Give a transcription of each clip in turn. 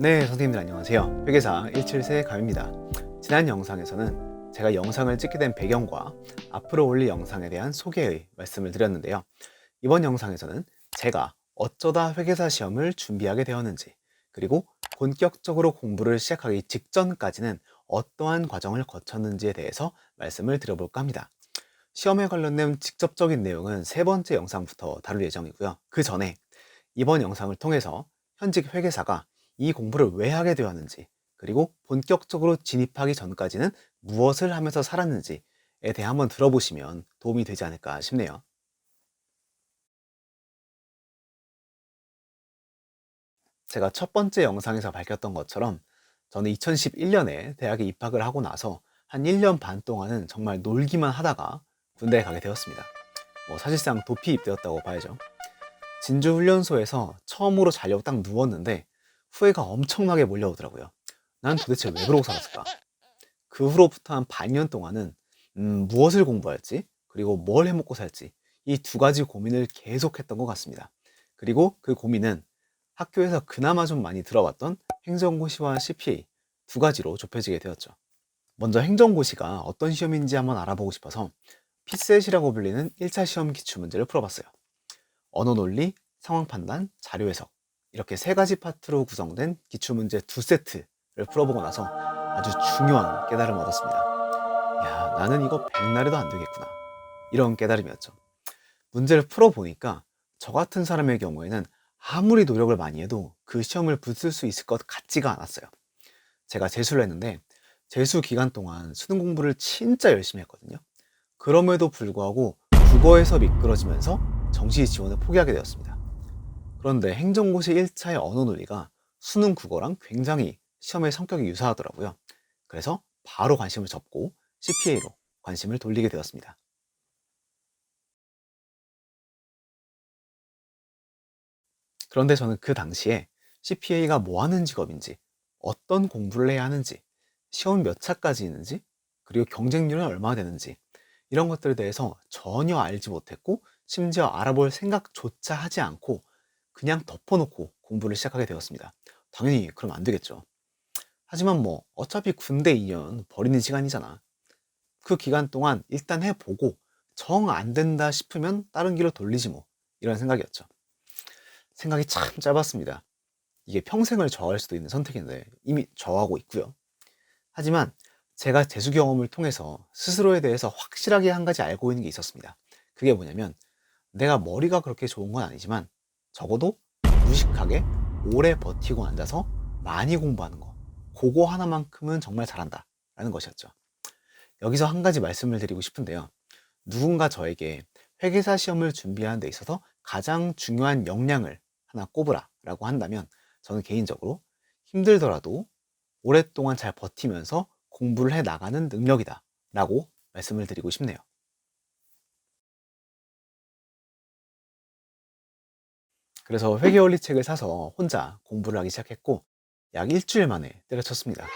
네, 선생님들 안녕하세요. 회계사 17세 감입니다. 지난 영상에서는 제가 영상을 찍게 된 배경과 앞으로 올릴 영상에 대한 소개의 말씀을 드렸는데요. 이번 영상에서는 제가 어쩌다 회계사 시험을 준비하게 되었는지, 그리고 본격적으로 공부를 시작하기 직전까지는 어떠한 과정을 거쳤는지에 대해서 말씀을 드려볼까 합니다. 시험에 관련된 직접적인 내용은 세 번째 영상부터 다룰 예정이고요. 그 전에 이번 영상을 통해서 현직 회계사가 이 공부를 왜 하게 되었는지, 그리고 본격적으로 진입하기 전까지는 무엇을 하면서 살았는지에 대해 한번 들어보시면 도움이 되지 않을까 싶네요. 제가 첫 번째 영상에서 밝혔던 것처럼 저는 2011년에 대학에 입학을 하고 나서 한 1년 반 동안은 정말 놀기만 하다가 군대에 가게 되었습니다. 사실상 도피 입대였다고 봐야죠. 진주 훈련소에서 처음으로 자려고 딱 누웠는데 후회가 엄청나게 몰려오더라고요. 난 도대체 왜 그러고 살았을까? 그 후로부터 한 반년 동안은 무엇을 공부할지, 그리고 뭘 해먹고 살지, 이 두 가지 고민을 계속했던 것 같습니다. 그리고 그 고민은 학교에서 그나마 좀 많이 들어봤던 행정고시와 CPA 두 가지로 좁혀지게 되었죠. 먼저 행정고시가 어떤 시험인지 한번 알아보고 싶어서 피셋이라고 불리는 1차 시험 기출문제를 풀어봤어요. 언어 논리, 상황 판단, 자료 해석, 이렇게 세 가지 파트로 구성된 기출문제 두 세트를 풀어보고 나서 아주 중요한 깨달음을 얻었습니다. 야, 나는 이거 백날에도 안 되겠구나. 이런 깨달음이었죠. 문제를 풀어보니까 저 같은 사람의 경우에는 아무리 노력을 많이 해도 그 시험을 붙을 수 있을 것 같지가 않았어요. 제가 재수를 했는데 재수 기간 동안 수능 공부를 진짜 열심히 했거든요. 그럼에도 불구하고 국어에서 미끄러지면서 정시 지원을 포기하게 되었습니다. 그런데 행정고시 1차의 언어 논리가 수능 국어랑 굉장히 시험의 성격이 유사하더라고요. 그래서 바로 관심을 접고 CPA로 관심을 돌리게 되었습니다. 그런데 저는 그 당시에 CPA가 뭐 하는 직업인지, 어떤 공부를 해야 하는지, 시험 몇 차까지 있는지, 그리고 경쟁률은 얼마나 되는지, 이런 것들에 대해서 전혀 알지 못했고, 심지어 알아볼 생각조차 하지 않고 그냥 덮어놓고 공부를 시작하게 되었습니다. 당연히 그럼 안 되겠죠. 하지만 어차피 군대 2년 버리는 시간이잖아. 그 기간 동안 일단 해보고 정 안 된다 싶으면 다른 길로 돌리지 뭐, 이런 생각이었죠. 생각이 참 짧았습니다. 이게 평생을 저할 수도 있는 선택인데 이미 저하고 있고요. 하지만 제가 재수 경험을 통해서 스스로에 대해서 확실하게 한 가지 알고 있는 게 있었습니다. 그게 뭐냐면, 내가 머리가 그렇게 좋은 건 아니지만 적어도 무식하게 오래 버티고 앉아서 많이 공부하는 거, 그거 하나만큼은 정말 잘한다 라는 것이었죠. 여기서 한 가지 말씀을 드리고 싶은데요. 누군가 저에게 회계사 시험을 준비하는 데 있어서 가장 중요한 역량을 하나 꼽으라 라고 한다면, 저는 개인적으로 힘들더라도 오랫동안 잘 버티면서 공부를 해 나가는 능력이다 라고 말씀을 드리고 싶네요. 그래서 회계원리 책을 사서 혼자 공부를 하기 시작했고 약 일주일 만에 때려쳤습니다.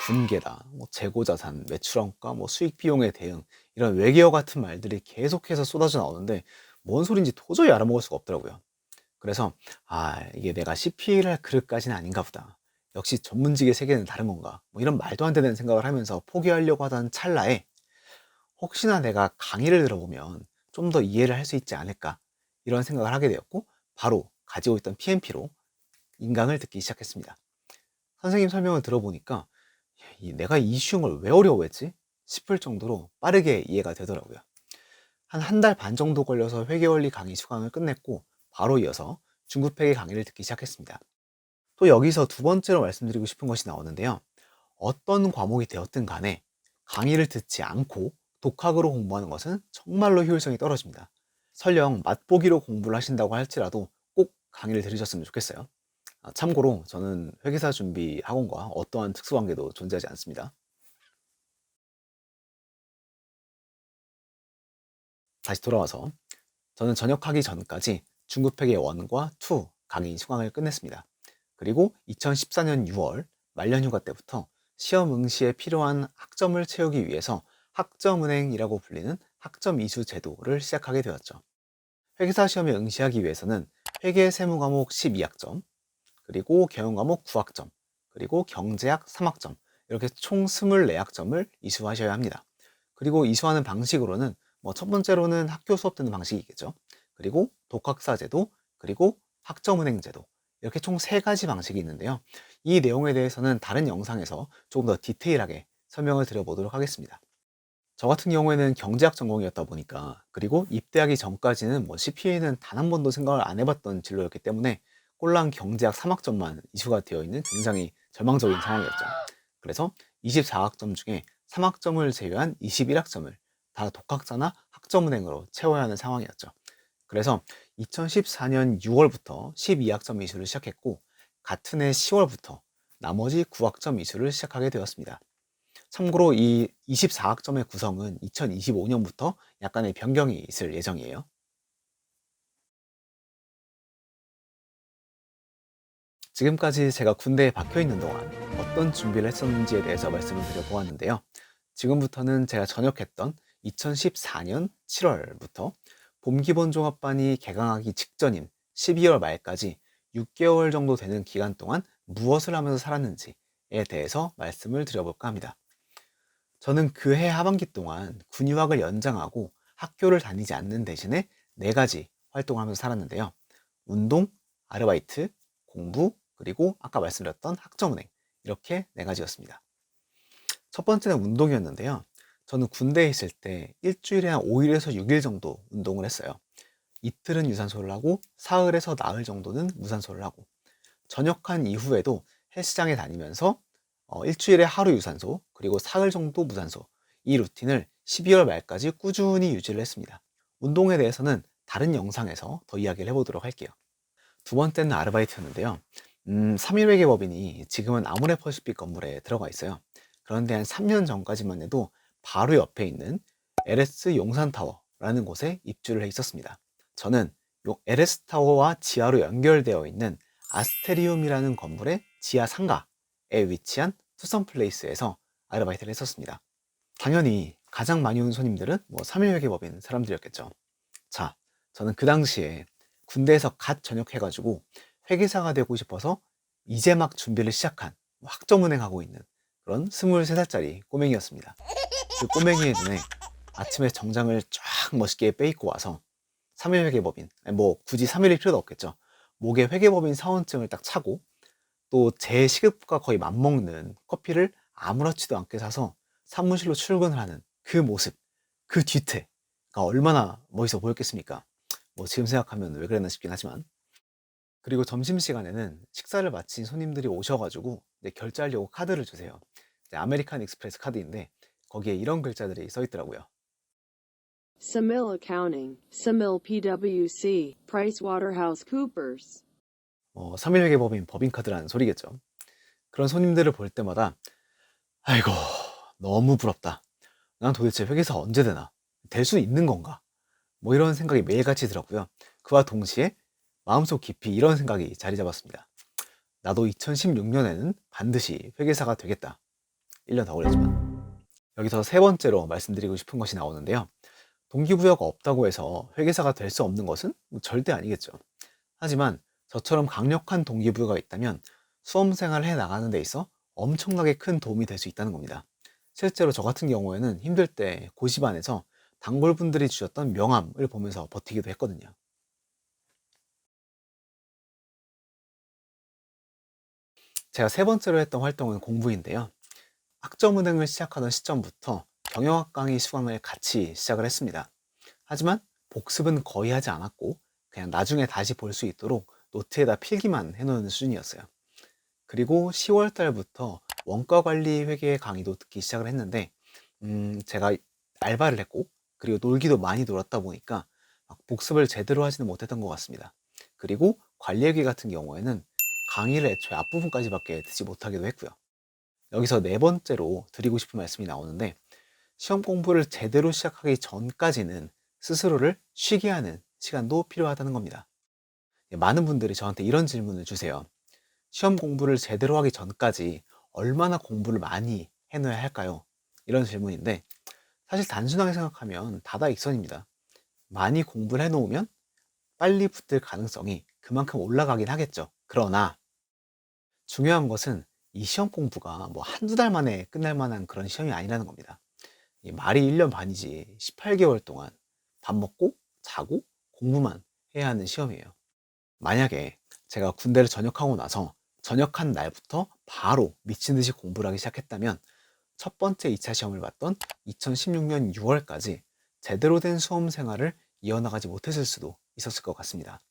분계다, 재고자산, 매출원가, 수익 비용의 대응, 이런 외계어 같은 말들이 계속해서 쏟아져 나오는데 뭔 소린지 도저히 알아먹을 수가 없더라고요. 그래서 이게 내가 CPA를 할 그릇까지는 아닌가 보다. 역시 전문직의 세계는 다른 건가? 이런 말도 안 되는 생각을 하면서 포기하려고 하던 찰나에 혹시나 내가 강의를 들어보면 좀 더 이해를 할 수 있지 않을까? 이런 생각을 하게 되었고 바로 가지고 있던 PMP로 인강을 듣기 시작했습니다. 선생님 설명을 들어보니까 내가 이 쉬운 걸 왜 어려워했지? 싶을 정도로 빠르게 이해가 되더라고요. 한 달 반 정도 걸려서 회계원리 강의 수강을 끝냈고 바로 이어서 중급회계 강의를 듣기 시작했습니다. 또 여기서 두 번째로 말씀드리고 싶은 것이 나오는데요. 어떤 과목이 되었든 간에 강의를 듣지 않고 독학으로 공부하는 것은 정말로 효율성이 떨어집니다. 설령 맛보기로 공부를 하신다고 할지라도 꼭 강의를 들으셨으면 좋겠어요. 참고로 저는 회계사 준비 학원과 어떠한 특수관계도 존재하지 않습니다. 다시 돌아와서 저는 전역하기 전까지 중급회계 1과 2 강의 수강을 끝냈습니다. 그리고 2014년 6월 말년휴가 때부터 시험 응시에 필요한 학점을 채우기 위해서 학점은행이라고 불리는 학점 이수 제도를 시작하게 되었죠. 회계사 시험에 응시하기 위해서는 회계 세무 과목 12학점, 그리고 경영 과목 9학점, 그리고 경제학 3학점, 이렇게 총 24학점을 이수하셔야 합니다. 그리고 이수하는 방식으로는 첫 번째로는 학교 수업 듣는 방식이겠죠. 그리고 독학사 제도, 그리고 학점은행 제도, 이렇게 총 3가지 방식이 있는데요. 이 내용에 대해서는 다른 영상에서 조금 더 디테일하게 설명을 드려보도록 하겠습니다. 저 같은 경우에는 경제학 전공이었다 보니까, 그리고 입대하기 전까지는 CPA는 단 한 번도 생각을 안 해봤던 진로였기 때문에 꼴랑 경제학 3학점만 이수가 되어 있는 굉장히 절망적인 상황이었죠. 그래서 24학점 중에 3학점을 제외한 21학점을 다 독학사나 학점은행으로 채워야 하는 상황이었죠. 그래서 2014년 6월부터 12학점 이수를 시작했고, 같은 해 10월부터 나머지 9학점 이수를 시작하게 되었습니다. 참고로 이 24학점의 구성은 2025년부터 약간의 변경이 있을 예정이에요. 지금까지 제가 군대에 박혀 있는 동안 어떤 준비를 했었는지에 대해서 말씀을 드려보았는데요. 지금부터는 제가 전역했던 2014년 7월부터 봄기본종합반이 개강하기 직전인 12월 말까지 6개월 정도 되는 기간 동안 무엇을 하면서 살았는지에 대해서 말씀을 드려볼까 합니다. 저는 그 해 하반기 동안 군유학을 연장하고 학교를 다니지 않는 대신에 4가지 활동을 하면서 살았는데요. 운동, 아르바이트, 공부, 그리고 아까 말씀드렸던 학점은행, 이렇게 4가지였습니다. 첫 번째는 운동이었는데요. 저는 군대에 있을 때 일주일에 한 5일에서 6일 정도 운동을 했어요. 이틀은 유산소를 하고 사흘에서 나흘 정도는 무산소를 하고, 전역한 이후에도 헬스장에 다니면서 일주일에 하루 유산소, 그리고 사흘 정도 무산소, 이 루틴을 12월 말까지 꾸준히 유지를 했습니다. 운동에 대해서는 다른 영상에서 더 이야기를 해보도록 할게요. 두 번째는 아르바이트였는데요. 3일회계법인이 지금은 아모레퍼시픽 건물에 들어가 있어요. 그런데 한 3년 전까지만 해도 바로 옆에 있는 LS 용산타워라는 곳에 입주를 해 있었습니다. 저는 LS타워와 지하로 연결되어 있는 아스테리움이라는 건물의 지하 상가에 위치한 투썸플레이스에서 아르바이트를 했었습니다. 당연히 가장 많이 온 손님들은 3일회계법인 사람들이었겠죠. 자, 저는 그 당시에 군대에서 갓 전역해가지고 회계사가 되고 싶어서 이제 막 준비를 시작한 학점은행하고 있는 그런 23살짜리 꼬맹이였습니다. 그 꼬맹이의 눈에 아침에 정장을 쫙 멋있게 빼입고 와서 3일회계법인, 굳이 3일일 필요도 없겠죠. 목에 회계법인 사원증을 딱 차고, 또 제 시급과 거의 맞먹는 커피를 아무렇지도 않게 사서 사무실로 출근을 하는 그 모습, 그 뒤태가 얼마나 멋있어 보였겠습니까? 지금 생각하면 왜 그랬나 싶긴 하지만. 그리고 점심시간에는 식사를 마친 손님들이 오셔가지고 이제 결제하려고 카드를 주세요. 아메리칸 익스프레스 카드인데 거기에 이런 글자들이 써 있더라고요. Samil Accounting, Samil PwC, PricewaterhouseCoopers. 3일회계법인 법인카드라는 소리겠죠. 그런 손님들을 볼 때마다 아이고 너무 부럽다. 난 도대체 회계사 언제 되나? 될 수 있는 건가? 이런 생각이 매일같이 들었고요. 그와 동시에 마음속 깊이 이런 생각이 자리 잡았습니다. 나도 2016년에는 반드시 회계사가 되겠다. 1년 더 걸렸지만. 여기서 세 번째로 말씀드리고 싶은 것이 나오는데요. 동기부여가 없다고 해서 회계사가 될 수 없는 것은 절대 아니겠죠. 하지만 저처럼 강력한 동기부여가 있다면 수험생활을 해 나가는 데 있어 엄청나게 큰 도움이 될 수 있다는 겁니다. 실제로 저 같은 경우에는 힘들 때 고시반에서 단골분들이 주셨던 명함을 보면서 버티기도 했거든요. 제가 세 번째로 했던 활동은 공부인데요. 학점은행을 시작하던 시점부터 경영학 강의 수강을 같이 시작을 했습니다. 하지만 복습은 거의 하지 않았고 그냥 나중에 다시 볼 수 있도록 노트에다 필기만 해놓는 수준이었어요. 그리고 10월 달부터 원가관리 회계 강의도 듣기 시작을 했는데 제가 알바를 했고 그리고 놀기도 많이 놀았다 보니까 복습을 제대로 하지는 못했던 것 같습니다. 그리고 관리회계 같은 경우에는 강의를 애초에 앞부분까지밖에 듣지 못하기도 했고요. 여기서 네 번째로 드리고 싶은 말씀이 나오는데 시험 공부를 제대로 시작하기 전까지는 스스로를 쉬게 하는 시간도 필요하다는 겁니다. 많은 분들이 저한테 이런 질문을 주세요. 시험 공부를 제대로 하기 전까지 얼마나 공부를 많이 해놓아야 할까요? 이런 질문인데 사실 단순하게 생각하면 다다익선입니다. 많이 공부를 해놓으면 빨리 붙을 가능성이 그만큼 올라가긴 하겠죠. 그러나 중요한 것은 이 시험 공부가 뭐 한두 달 만에 끝날 만한 그런 시험이 아니라는 겁니다. 이 말이 1년 반이지 18개월 동안 밥 먹고 자고 공부만 해야 하는 시험이에요. 만약에 제가 군대를 전역하고 나서 전역한 날부터 바로 미친 듯이 공부를 하기 시작했다면 첫 번째 2차 시험을 봤던 2016년 6월까지 제대로 된 수험 생활을 이어나가지 못했을 수도 있었을 것 같습니다.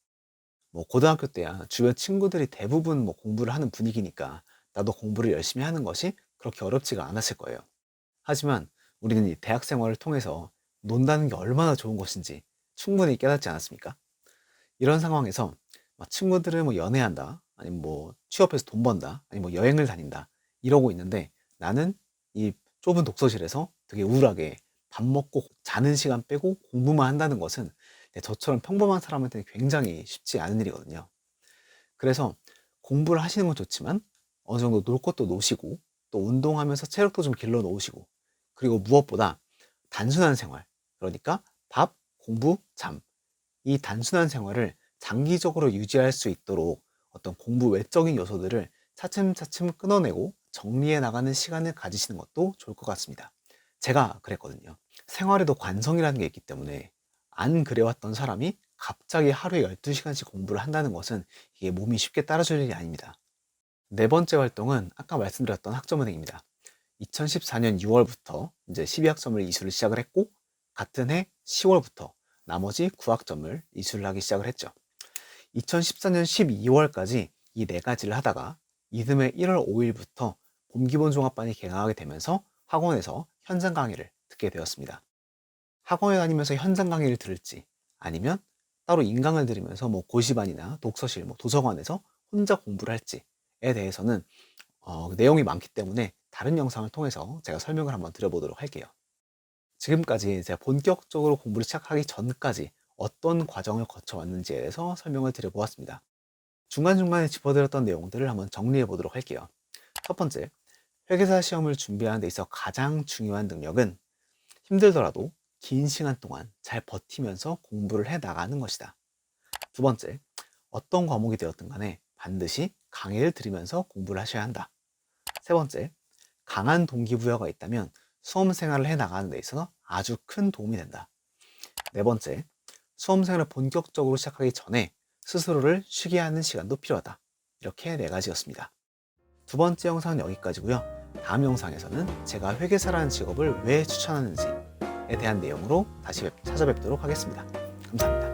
뭐 고등학교 때야 주변 친구들이 대부분 뭐 공부를 하는 분위기니까 나도 공부를 열심히 하는 것이 그렇게 어렵지가 않았을 거예요. 하지만 우리는 이 대학 생활을 통해서 논다는 게 얼마나 좋은 것인지 충분히 깨닫지 않았습니까? 이런 상황에서 막 친구들은 뭐 연애한다, 아니면 뭐 취업해서 돈 번다, 아니면 뭐 여행을 다닌다 이러고 있는데 나는 이 좁은 독서실에서 되게 우울하게 밥 먹고 자는 시간 빼고 공부만 한다는 것은 저처럼 평범한 사람한테는 굉장히 쉽지 않은 일이거든요. 그래서 공부를 하시는 건 좋지만 어느 정도 놀 것도 노시고 또 운동하면서 체력도 좀 길러 놓으시고 그리고 무엇보다 단순한 생활, 그러니까 밥, 공부, 잠, 이 단순한 생활을 장기적으로 유지할 수 있도록 어떤 공부 외적인 요소들을 차츰차츰 끊어내고 정리해 나가는 시간을 가지시는 것도 좋을 것 같습니다. 제가 그랬거든요. 생활에도 관성이라는 게 있기 때문에 안 그래왔던 사람이 갑자기 하루에 12시간씩 공부를 한다는 것은 이게 몸이 쉽게 따라줄 일이 아닙니다. 네 번째 활동은 아까 말씀드렸던 학점은행입니다. 2014년 6월부터 이제 12학점을 이수를 시작을 했고 같은 해 10월부터 나머지 9학점을 이수를 하기 시작을 했죠. 2014년 12월까지 이 네 가지를 하다가 이듬해 1월 5일부터 봄기본종합반이 개강하게 되면서 학원에서 현장 강의를 듣게 되었습니다. 학원에 다니면서 현장 강의를 들을지 아니면 따로 인강을 들으면서 뭐 고시반이나 독서실, 뭐 도서관에서 혼자 공부를 할지에 대해서는 내용이 많기 때문에 다른 영상을 통해서 제가 설명을 한번 드려보도록 할게요. 지금까지 제가 본격적으로 공부를 시작하기 전까지 어떤 과정을 거쳐왔는지에 대해서 설명을 드려보았습니다. 중간중간에 짚어드렸던 내용들을 한번 정리해 보도록 할게요. 첫 번째, 회계사 시험을 준비하는 데 있어 가장 중요한 능력은 힘들더라도 긴 시간 동안 잘 버티면서 공부를 해 나가는 것이다. 두 번째, 어떤 과목이 되었든 간에 반드시 강의를 들으면서 공부를 하셔야 한다. 세 번째, 강한 동기부여가 있다면 수험 생활을 해 나가는 데 있어서 아주 큰 도움이 된다. 네 번째, 수험 생활을 본격적으로 시작하기 전에 스스로를 쉬게 하는 시간도 필요하다. 이렇게 네 가지였습니다. 두 번째 영상은 여기까지고요. 다음 영상에서는 제가 회계사라는 직업을 왜 추천하는지에 대한 내용으로 다시 찾아뵙도록 하겠습니다. 감사합니다.